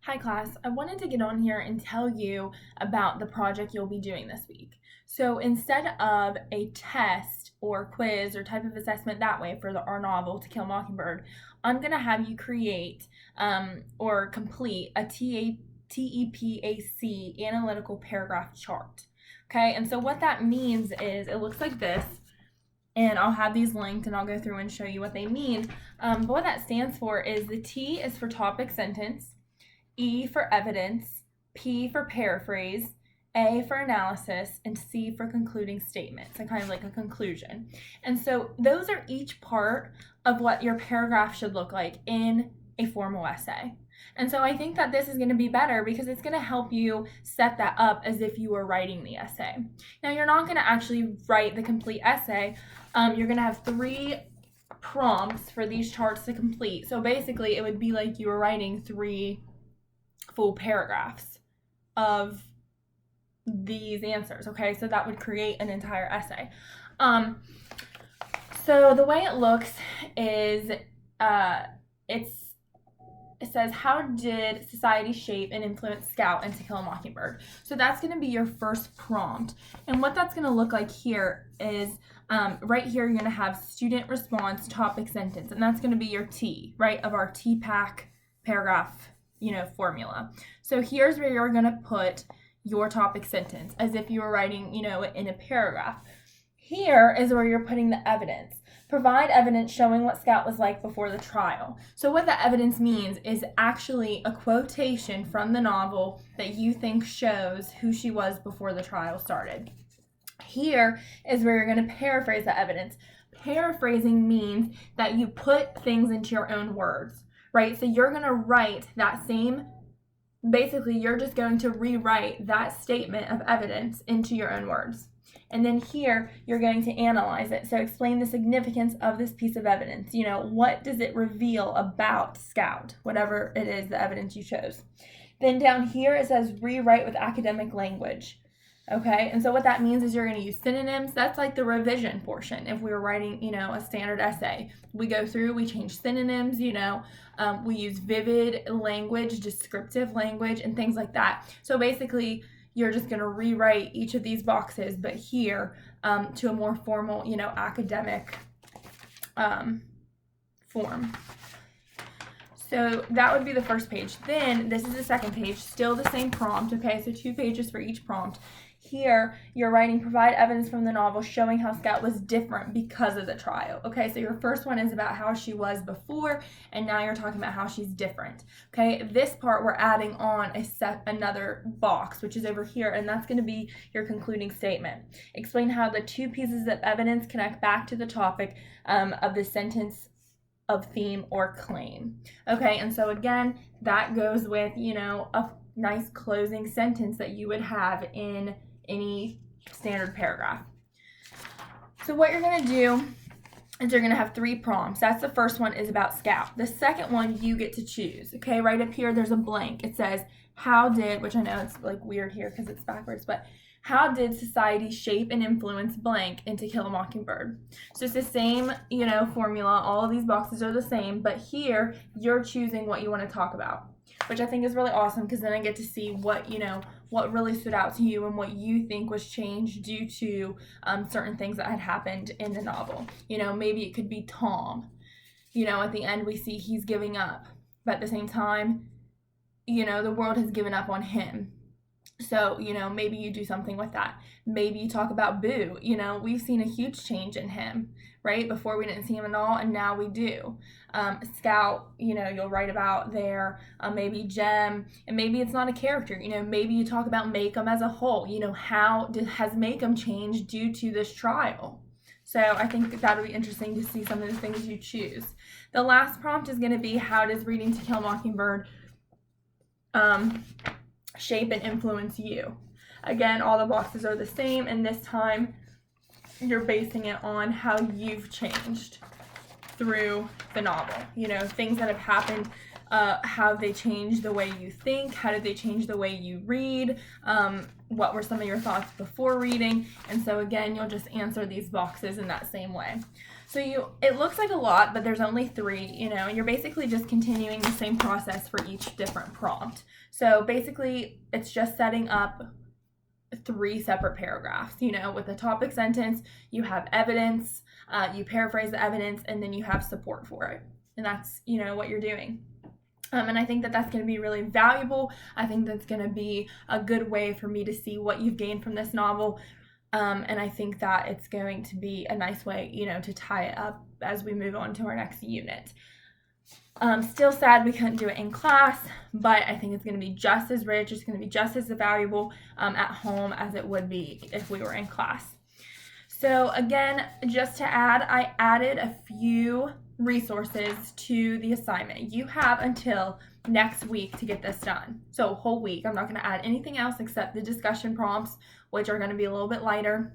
Hi class, I wanted to get on here and tell you about the project you'll be doing this week. So instead of a test or quiz or type of assessment that way for our novel To Kill a Mockingbird, I'm going to have you create or complete a TEPAC analytical paragraph chart. Okay, and so what that means is it looks like this, and I'll have these linked and I'll go through and show you what they mean. But what that stands for is the T is for topic sentence, E for evidence, P for paraphrase, A for analysis, and C for concluding statement. So kind of like a conclusion. And so those are each part of what your paragraph should look like in a formal essay. And so I think that this is going to be better because it's going to help you set that up as if you were writing the essay. Now, you're not going to actually write the complete essay. You're going to have 3 prompts for these charts to complete. So basically, it would be like you were writing 3 full paragraphs of these answers. Okay, so that would create an entire essay. So the way it looks is it says, how did society shape and influence Scout and To Kill a Mockingbird? So that's going to be your first prompt. And what that's going to look like here is right here you're going to have student response topic sentence, and that's going to be your T, right, of our TEPAC paragraph formula. So here's where you're going to put your topic sentence as if you were writing, in a paragraph. Here is where you're putting the evidence. Provide evidence showing what Scout was like before the trial. So what the evidence means is actually a quotation from the novel that you think shows who she was before the trial started. Here is where you're going to paraphrase the evidence. Paraphrasing means that you put things into your own words, right? So you're going to write that same, basically you're just going to rewrite that statement of evidence into your own words. And then here, you're going to analyze it. So explain the significance of this piece of evidence. What does it reveal about Scout, whatever it is, the evidence you chose. Then down here, it says rewrite with academic language. Okay, and so what that means is you're going to use synonyms. That's like the revision portion. If we were writing, a standard essay, we go through, we change synonyms, we use vivid language, descriptive language, and things like that. So basically, you're just going to rewrite each of these boxes, but here to a more formal, academic form. So that would be the first page. Then this is the second page, still the same prompt, okay? So 2 pages for each prompt. Here, you're writing, provide evidence from the novel showing how Scout was different because of the trial. Okay, so your first one is about how she was before, and now you're talking about how she's different. Okay, this part we're adding on another box, which is over here, and that's going to be your concluding statement. Explain how the 2 pieces of evidence connect back to the topic of the sentence of theme or claim. Okay, and so again, that goes with, a nice closing sentence that you would have in any standard paragraph. So what you're going to do is you're going to have 3 prompts. That's the first one is about Scout. The second one you get to choose. Okay, right up here there's a blank. It says, how did, which I know it's like weird here because it's backwards, but how did society shape and influence blank in To Kill a Mockingbird? So it's the same, formula. All of these boxes are the same, but here you're choosing what you want to talk about, which I think is really awesome because then I get to see what, what really stood out to you and what you think was changed due to certain things that had happened in the novel. Maybe it could be Tom. At the end we see he's giving up, but at the same time, the world has given up on him. So, maybe you do something with that. Maybe you talk about Boo. We've seen a huge change in him, right? Before we didn't see him at all, and now we do. Scout, you'll write about there. Maybe Jem, and maybe it's not a character. Maybe you talk about Maycomb as a whole. How has Maycomb changed due to this trial? So I think that'll be interesting to see some of the things you choose. The last prompt is going to be, how does reading To Kill a Mockingbird shape and influence you? Again, all the boxes are the same, and this time you're basing it on how you've changed through the novel. Things that have happened how they changed the way you think, how did they change the way you read, what were some of your thoughts before reading, and so again, you'll just answer these boxes in that same way. So it looks like a lot, but there's only 3, and you're basically just continuing the same process for each different prompt. So basically, it's just setting up 3 separate paragraphs. With the topic sentence, you have evidence, you paraphrase the evidence, and then you have support for it. And that's, what you're doing. And I think that that's going to be really valuable. I think that's going to be a good way for me to see what you've gained from this novel. And I think that it's going to be a nice way, to tie it up as we move on to our next unit. Still sad we couldn't do it in class, but I think it's going to be just as rich, it's going to be just as valuable at home as it would be if we were in class. So again, just to add, I added a few resources to the assignment. You have until next week to get this done. So a whole week. I'm not going to add anything else except the discussion prompts, which are going to be a little bit lighter,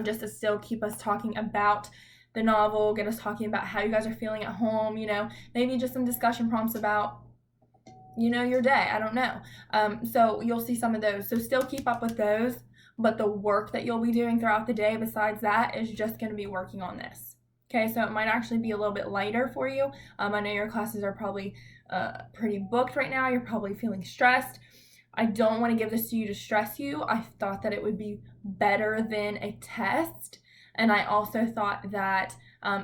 just to still keep us talking about the novel, get us talking about how you guys are feeling at home, maybe just some discussion prompts about, your day. I don't know. So you'll see some of those. So still keep up with those, but the work that you'll be doing throughout the day besides that is just going to be working on this. Okay, so it might actually be a little bit lighter for you. I know your classes are probably pretty booked right now. You're probably feeling stressed. I don't want to give this to you to stress you. I thought that it would be better than a test. And I also thought that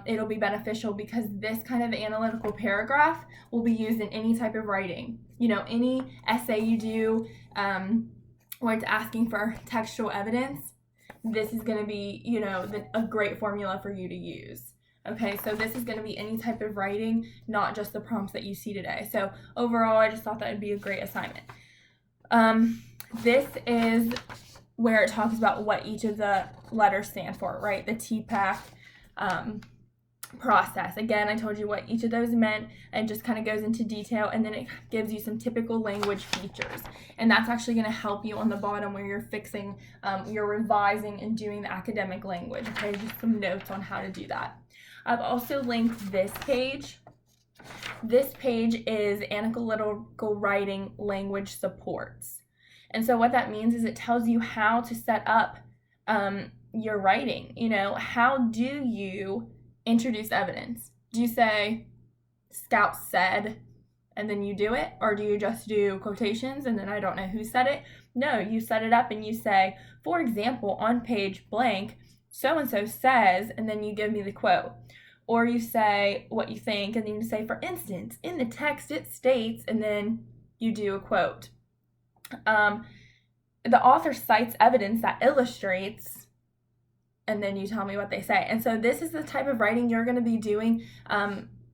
it'll be beneficial because this kind of analytical paragraph will be used in any type of writing. Any essay you do where it's asking for textual evidence, this is going to be, a great formula for you to use. Okay, so this is going to be any type of writing, not just the prompts that you see today. So overall, I just thought that would be a great assignment. This is where it talks about what each of the letters stand for, right? The TEPAC process. Again, I told you what each of those meant and just kind of goes into detail, and then it gives you some typical language features. And that's actually going to help you on the bottom where you're fixing, you're revising and doing the academic language. Okay, just some notes on how to do that. I've also linked this page. This page is Analytical Writing Language Supports. And so what that means is it tells you how to set up your writing. How do you introduce evidence? Do you say, Scout said, and then you do it? Or do you just do quotations and then I don't know who said it? No, you set it up and you say, for example, on page blank, so-and-so says, and then you give me the quote. Or you say what you think, and then you say, for instance, in the text it states, and then you do a quote. The author cites evidence that illustrates, and then you tell me what they say. And so this is the type of writing you're going to be doing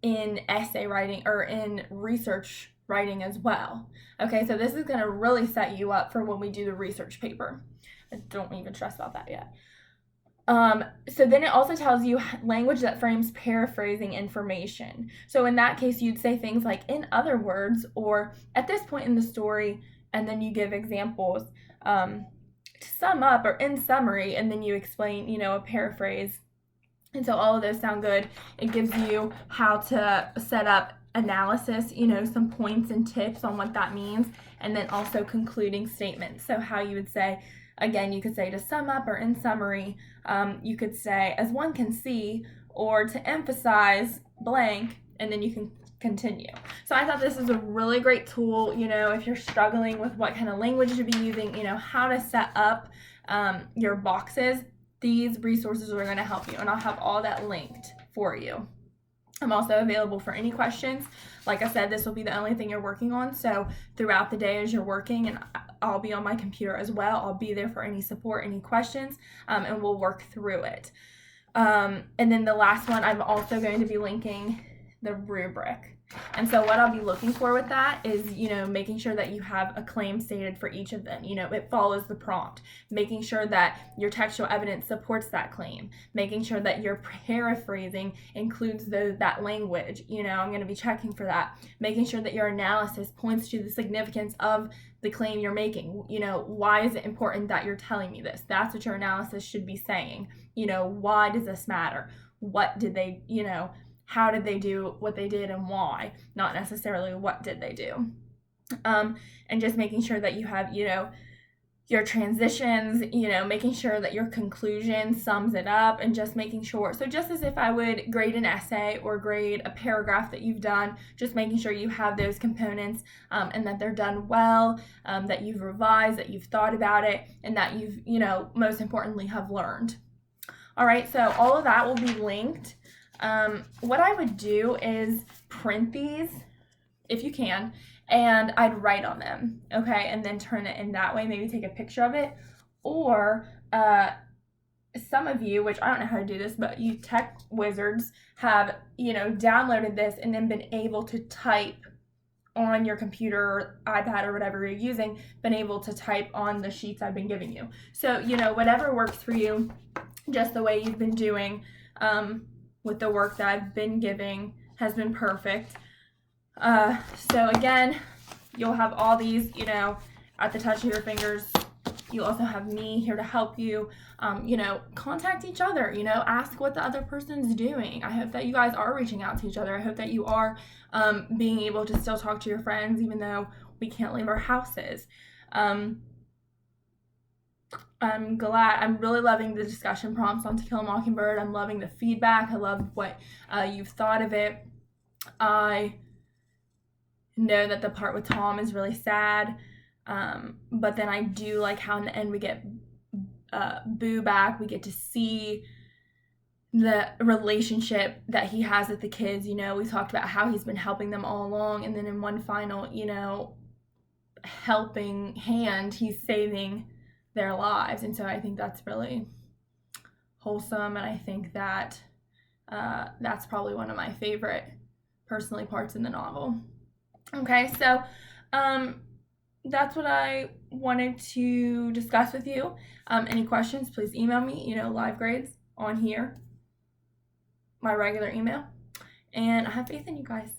in essay writing or in research writing as well. Okay, so this is going to really set you up for when we do the research paper. I don't even stress about that yet. So then it also tells you language that frames paraphrasing information. So in that case, you'd say things like, in other words, or at this point in the story, and then you give examples to sum up, or in summary, and then you explain, a paraphrase. And so all of those sound good. It gives you how to set up analysis, some points and tips on what that means, and then also concluding statements. So how you would say, again, you could say to sum up or in summary, you could say as one can see, or to emphasize blank, and then you can continue. So I thought this is a really great tool, if you're struggling with what kind of language to be using, how to set up your boxes. These resources are going to help you, and I'll have all that linked for you. I'm also available for any questions. Like I said, this will be the only thing you're working on. So throughout the day as you're working, and I'll be on my computer as well, I'll be there for any support, any questions, and we'll work through it. And then the last one, I'm also going to be linking the rubric. And so what I'll be looking for with that is, making sure that you have a claim stated for each of them. It follows the prompt. Making sure that your textual evidence supports that claim. Making sure that your paraphrasing includes that language. I'm going to be checking for that. Making sure that your analysis points to the significance of the claim you're making. Why is it important that you're telling me this? That's what your analysis should be saying. Why does this matter? What did they, how did they do what they did and why, not necessarily what did they do. And just making sure that you have, your transitions, making sure that your conclusion sums it up, and just making sure. So just as if I would grade an essay or grade a paragraph that you've done, just making sure you have those components and that they're done well, that you've revised, that you've thought about it, and that you've, most importantly, have learned. All right, so all of that will be linked. What I would do is print these, if you can, and I'd write on them, okay, and then turn it in that way, maybe take a picture of it. Or some of you, which I don't know how to do this, but you tech wizards have, downloaded this and then been able to type on your computer or iPad or whatever you're using, been able to type on the sheets I've been giving you. So, whatever works for you, just the way you've been doing with the work that I've been giving has been perfect. So again, you'll have all these, at the touch of your fingers. You also have me here to help you. Contact each other, ask what the other person's doing. I hope that you guys are reaching out to each other. I hope that you are being able to still talk to your friends, even though we can't leave our houses. I'm really loving the discussion prompts on To Kill a Mockingbird. I'm loving the feedback. I love what you've thought of it. I know that the part with Tom is really sad, but then I do like how in the end we get Boo back. We get to see the relationship that he has with the kids. We talked about how he's been helping them all along, and then in one final, helping hand, he's saving their lives. And so I think that's really wholesome, and I think that that's probably one of my favorite, personally, parts in the novel. Okay, so that's what I wanted to discuss with you. Any questions, please email me, live grades on here, my regular email. And I have faith in you guys.